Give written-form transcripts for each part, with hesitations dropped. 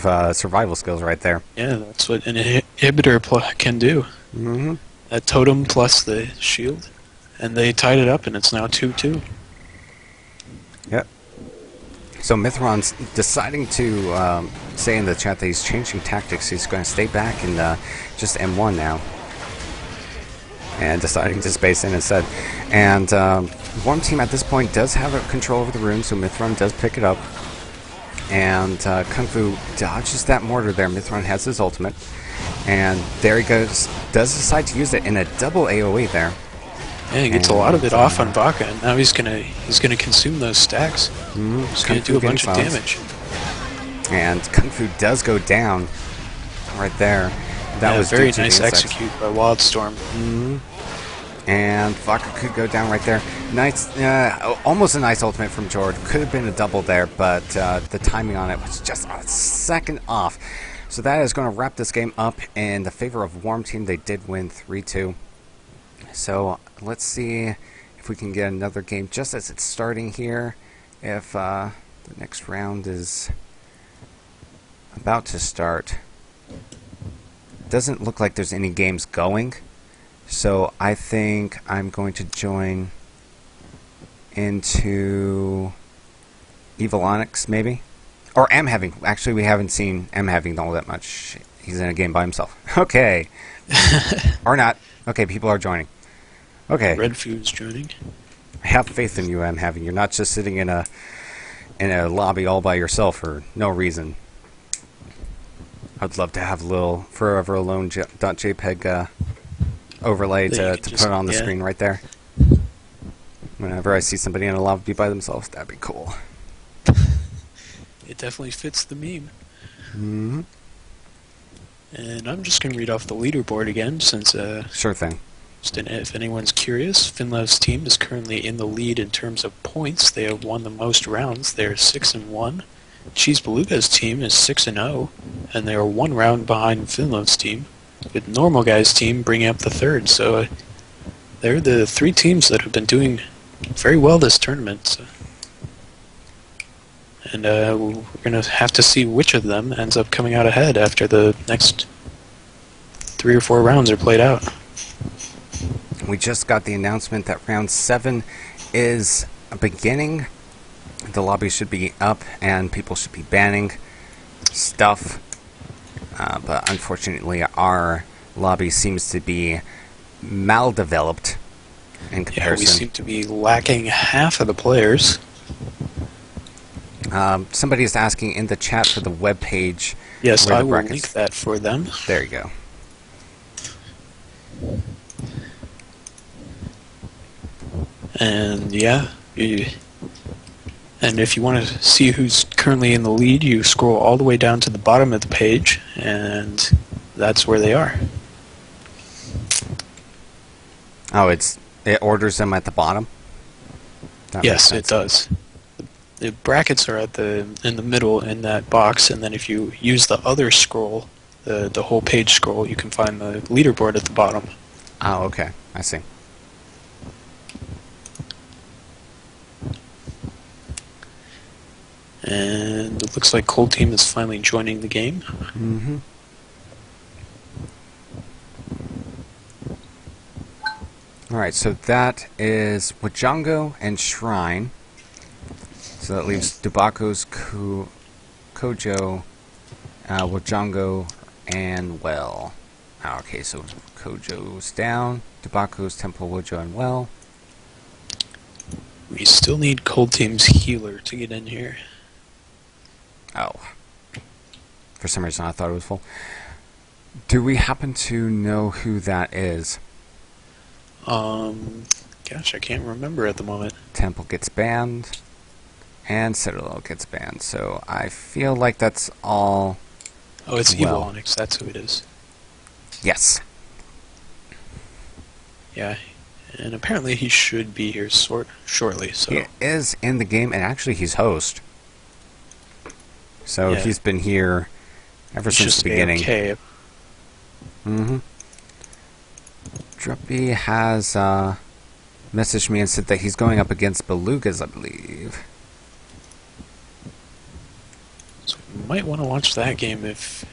survival skills right there. Yeah, that's what an inhibitor can do. Mm-hmm. That totem plus the shield. And they tied it up, and it's now 2-2. Yep. So Mithron's deciding to say in the chat that he's changing tactics. He's going to stay back and just M1 now. And deciding to space in instead. And Worm Team at this point does have a control over the rune, so Mithron does pick it up. And Kung Fu dodges that mortar there. Mithron has his ultimate. And there he goes. Does decide to use it in a double AoE there. Yeah, he gets a lot of it off on Baka, and now he's gonna consume those stacks. He's gonna do a bunch of damage. And Kung Fu does go down right there. That was very nice execute by Wildstorm. And Vodka could go down right there. Nice, almost a nice ultimate from Jord. Could have been a double there, but the timing on it was just a second off. So that is going to wrap this game up in the favor of Worm Team. They did win 3-2. So let's see if we can get another game just as it's starting here. If the next round is about to start. Doesn't look like there's any games going. So I think I'm going to join into Evil Onyx, maybe? Or M Having. Actually, we haven't seen M Having all that much. He's in a game by himself. Okay. Or not. Okay, people are joining. Okay. Red Food's joining. I have faith in you, M Having. You're not just sitting in a lobby all by yourself for no reason. I'd love to have a little Forever Alone .jpg overlay to put on the screen right there. Whenever I see somebody in a lobby by themselves, that'd be cool. It definitely fits the meme. Mm-hmm. And I'm just going to read off the leaderboard again, since sure thing. If anyone's curious, Finlav's team is currently in the lead in terms of points. They have won the most rounds. They're 6-1. Cheese Beluga's team is 6-0, and they are 1 round behind Finlav's team, with Normal Guy's team bringing up the third. So they're the 3 teams that have been doing very well this tournament. So. And we're going to have to see which of them ends up coming out ahead after the next 3 or 4 rounds are played out. We just got the announcement that round 7 is beginning. The lobby should be up and people should be banning stuff. But unfortunately our lobby seems to be maldeveloped in comparison. Yeah, we seem to be lacking half of the players. Somebody is asking in the chat for the web page. Yes, I will link that for them. There you go. And yeah, and if you want to see who's currently in the lead, you scroll all the way down to the bottom of the page, and that's where they are. Oh, it orders them at the bottom? Yes, it does. The brackets are in the middle in that box, and then if you use the other scroll, the whole page scroll, you can find the leaderboard at the bottom. Oh, okay. I see. And it looks like Cold Team is finally joining the game. Mm-hmm. Alright, so that is Wajango and Shrine. So that leaves Dubako's Kojo, Wajango, and Well. Okay, so Kojo's down, Dubako's Temple, Wojo, and Well. We still need Cold Team's healer to get in here. Oh. For some reason I thought it was full. Do we happen to know who that is? Gosh, I can't remember at the moment. Temple gets banned, and Citadel gets banned, so I feel like that's all. Oh, it's Evil Onyx, that's who it is. Yes. Yeah, and apparently he should be here shortly, so... He is in the game, and actually he's host. So he's been here ever since the beginning. Okay. Mm-hmm. Druppy has messaged me and said that he's going up against Belugas, I believe. So we might want to watch that game if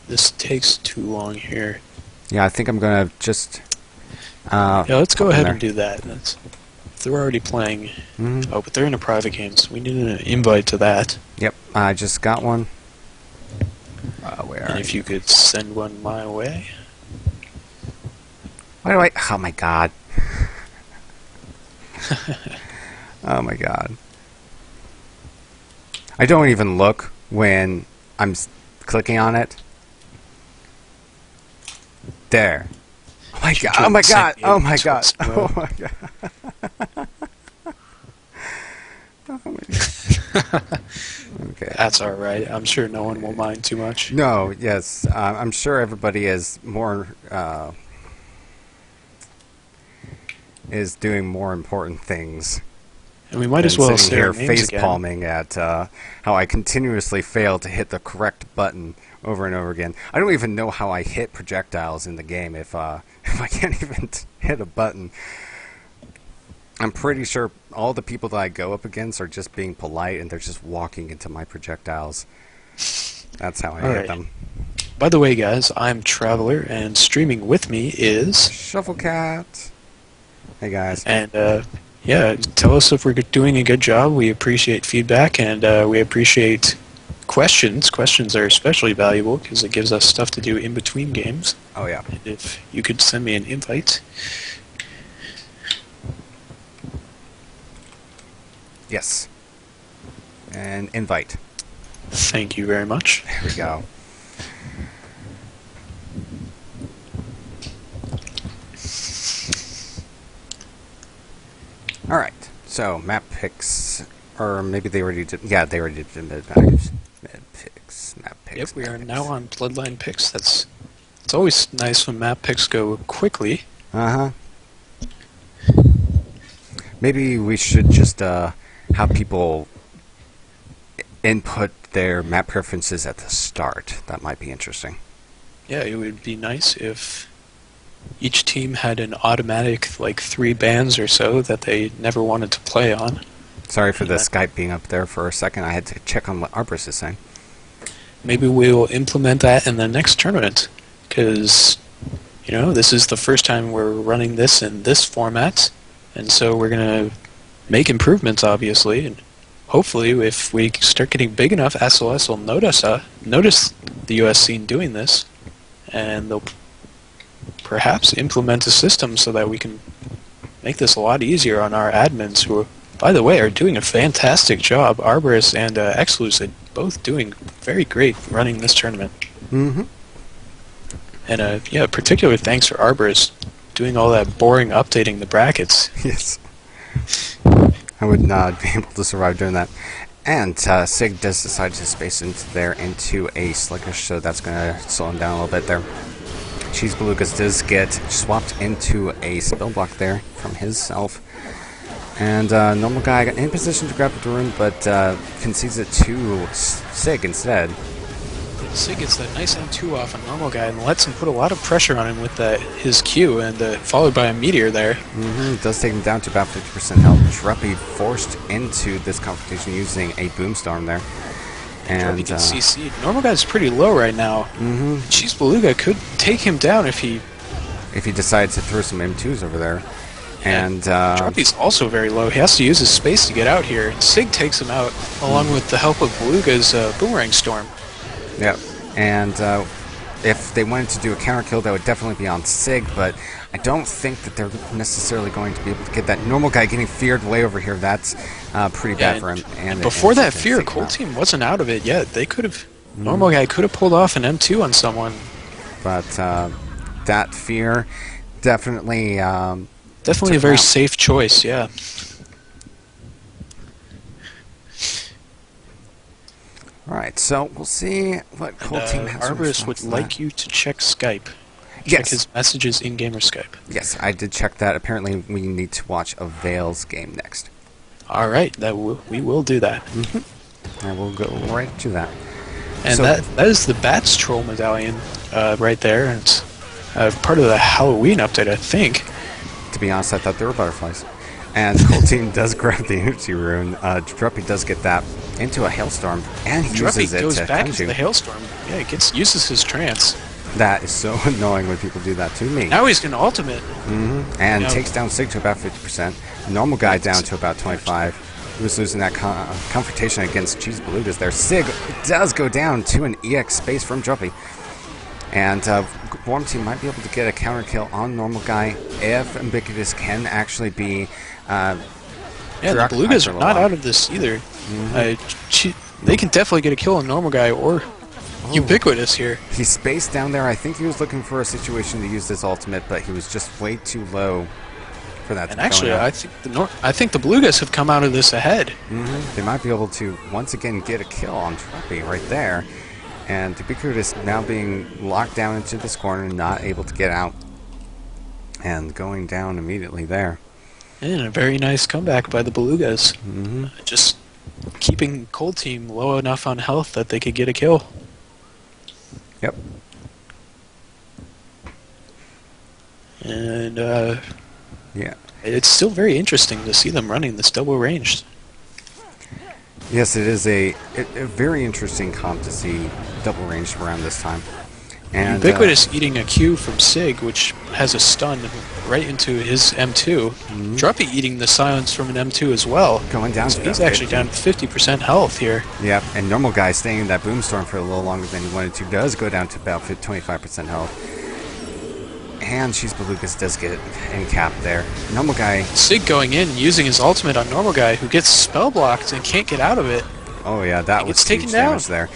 this takes too long here. Yeah, I think I'm going to just... Yeah, let's go hop in ahead there. and do that. They're already playing. Mhm. Oh, but they're in a private game, so we need an invite to that. Yep, I just got one. Where And are if you? you could send one my way. Why do I... Oh, my God. Oh, my God. I don't even look when I'm clicking on it. There. Oh, my God. Oh, my God. Oh, my God. Oh, my God. Oh, my God. Okay. That's alright. I'm sure no one will mind too much. No, yes. I'm sure everybody is more... is doing more important things And we might than as well sitting say here our names face again. palming at how I continuously fail to hit the correct button over and over again. I don't even know how I hit projectiles in the game if if I can't even hit a button. I'm pretty sure all the people that I go up against are just being polite and they're just walking into my projectiles. That's how I hit Alright. them. By the way, guys, I'm Traveler, and streaming with me is... Shufflecat. Hey guys. And, yeah, tell us if we're doing a good job. We appreciate feedback, and we appreciate questions. Questions are especially valuable because it gives us stuff to do in between games. Oh yeah. And if you could send me an invite. Yes. And invite. Thank you very much. There we go. Alright, so map picks, or maybe they already did, yeah, they already did map picks. Yep, we are now on Bloodline picks. It's always nice when map picks go quickly. Uh-huh. Maybe we should just have people input their map preferences at the start. That might be interesting. Yeah, it would be nice if each team had an automatic, like, 3 bands or so that they never wanted to play on. Sorry for the Yeah. Skype being up there for a second. I had to check on what Arbris is saying. Maybe we'll implement that in the next tournament, because, you know, this is the first time we're running this in this format, and so we're going to make improvements, obviously, and hopefully if we start getting big enough, SLS will notice the US scene doing this, and they'll perhaps implement a system so that we can make this a lot easier on our admins, who, by the way, are doing a fantastic job. Arborist and Xlucid both doing very great running this tournament. Mm-hmm. And yeah, particular thanks for Arborist doing all that boring updating the brackets. Yes. I would not be able to survive doing that. And Sig does decide to space into a sluggish, so that's going to slow him down a little bit there. Cheese Belugas does get swapped into a spell block there from himself. And normal guy got in position to grab the rune, but concedes it to Sig instead. Sig gets that nice M2 off a normal guy and lets him put a lot of pressure on him with his Q, and followed by a meteor there. Does take him down to about 50% health. Druppy forced into this confrontation using a boomstorm there. And Druppy gets CC'd. Normal guy's pretty low right now. Cheese Beluga could take him down if he decides to throw some M2s over there. And Druppy's also very low. He has to use his space to get out here. And Sig takes him out along with the help of Beluga's Boomerang Storm. Yep. And if they wanted to do a counter kill, that would definitely be on Sig, but I don't think that they're necessarily going to be able to get that normal guy getting feared way over here. That's pretty bad for him. And before that Sig fear, can take him Cold out. Team wasn't out of it yet. They could have... Normal guy could have pulled off an M2 on someone. But that fear definitely... Definitely a took him very out. safe choice, yeah. Alright, so we'll see what Cold Team has in Arborist response would to like that. you to check Skype. Check Yes. his messages in Gamer Skype. Yes, I did check that. Apparently we need to watch a Veils game next. All right, we will do that. And we'll go right to that. And So- that is the Bats Troll medallion right there. And it's part of the Halloween update, I think. To be honest, I thought they were butterflies. And Cold Team does grab the Uchi rune. Druppy does get that into a hailstorm, and he Druffy uses it goes to back into Kunju. the hailstorm. Yeah, he uses his trance. That is so annoying when people do that to me. Now he's going to ultimate. And Yeah. takes down Sig to about 50%. Normal guy down to about 25. He was losing that confrontation against Cheese Belugas there. Sig does go down to an EX space from Druffy. And Warm Team might be able to get a counter kill on Normal Guy if Ubiquitous can actually be Yeah, the preoccupied Belugas for are a not while. out of this either. They can definitely get a kill on Normal Guy or Ubiquitous here. He spaced down there. I think he was looking for a situation to use this ultimate, but he was just way too low for that to And be actually, going on. I think the Belugas have come out of this ahead. They might be able to once again get a kill on Truppy right there. And Ubiquitous now being locked down into this corner, not able to get out. And going down immediately there. And a very nice comeback by the Belugas. Just keeping Cold Team low enough on health that they could get a kill. Yep. And Yeah. it's still very interesting to see them running this double ranged. Yes, it is a very interesting comp to see double ranged around this time. And Ubiquitous eating a Q from Sig, which has a stun right into his M2. Druppy eating the silence from an M2 as well. going down So to he's that actually 50. down to 50% health here. Yep, and Normal Guy staying in that Boomstorm for a little longer than he wanted to does go down to about 25% health. And Cheese Belugas does get in cap there. Normal Guy, Sig going in, using his ultimate on Normal Guy, who gets spell blocked and can't get out of it. oh yeah, that He was gets taken huge down. damage there.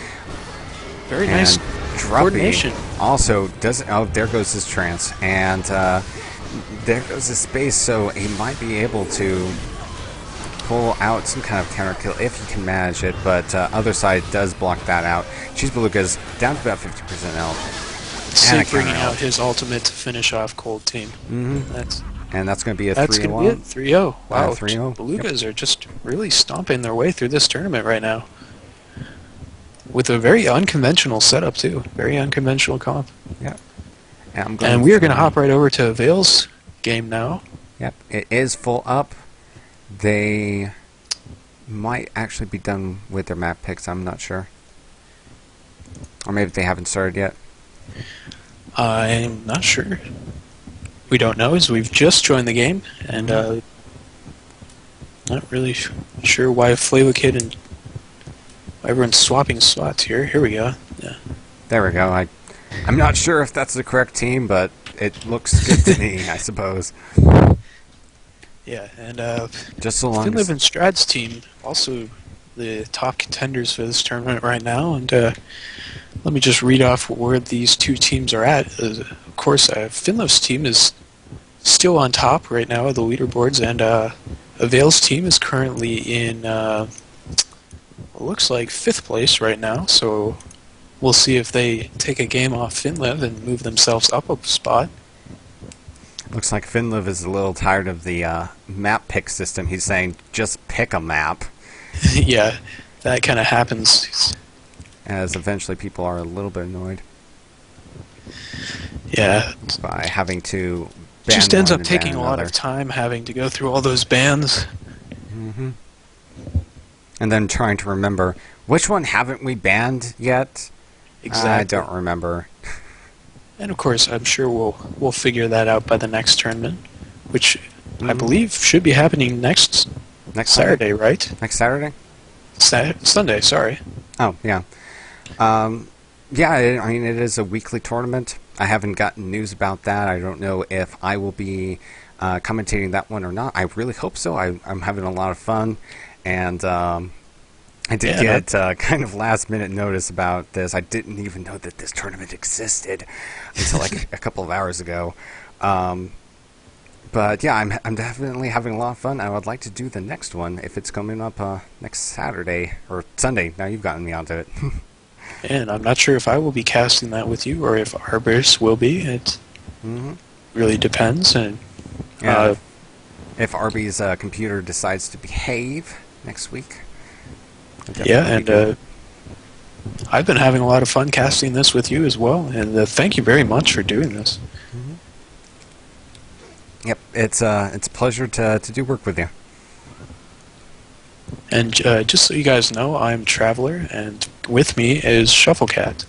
Very And nice coordination. Druppy also does. Oh, there goes his trance, and there goes his space. So he might be able to pull out some kind of counter kill if he can manage it. But other side does block that out. Cheese Belugas down to about 50% health, Sig a bringing counter out his ultimate to finish off Cold Team. That's and that's going to be a that's 3-1. going to be it. 3-0. Wow. 3-0. Belugas are just really stomping their way through this tournament right now. With a very unconventional setup, too. Very unconventional comp. Yep. And we are going to hop right over to Vale's game now. Yep, it is full up. They might actually be done with their map picks. I'm not sure. Or maybe they haven't started yet. I'm not sure. We don't know, as we've just joined the game, and not really sure why Flava Kid and everyone's swapping spots here. Here we go. Yeah. There we go. I'm not sure if that's the correct team, but it looks good to me, I suppose. Yeah, and Just so long Finliv as... and Strad's team, also the top contenders for this tournament right now, and let me just read off where these two teams are at. Of course, Finliv's team is still on top right now of the leaderboards, and Avail's team is currently in, looks like 5th place right now, so we'll see if they take a game off Finliv and move themselves up a spot. Looks like Finliv is a little tired of the map pick system. He's saying, just pick a map, Yeah, that kind of happens. as eventually people are a little bit annoyed Yeah, by having to ban just ends one up and ban taking a lot another. of time having to go through all those bans. And then trying to remember, which one haven't we banned yet? Exactly. I don't remember. And of course, I'm sure we'll figure that out by the next tournament, which I believe should be happening next Next Saturday, right? Next Saturday? Sunday, sorry. Oh, yeah. Yeah, I mean, it is a weekly tournament. I haven't gotten news about that. I don't know if I will be commentating that one or not. I really hope so. I'm having a lot of fun. And I did get kind of last-minute notice about this. I didn't even know that this tournament existed until like a couple of hours ago. But yeah, I'm definitely having a lot of fun. I would like to do the next one if it's coming up next Saturday or Sunday. Now you've gotten me onto it. And I'm not sure if I will be casting that with you or if Arbus will be. It really depends. And Yeah. If Arby's computer decides to behave next week. yeah, and I've been having a lot of fun casting this with you as well. And thank you very much for doing this. Yep, it's a pleasure to do work with you. And just so you guys know, I'm Traveler, and with me is Shufflecat.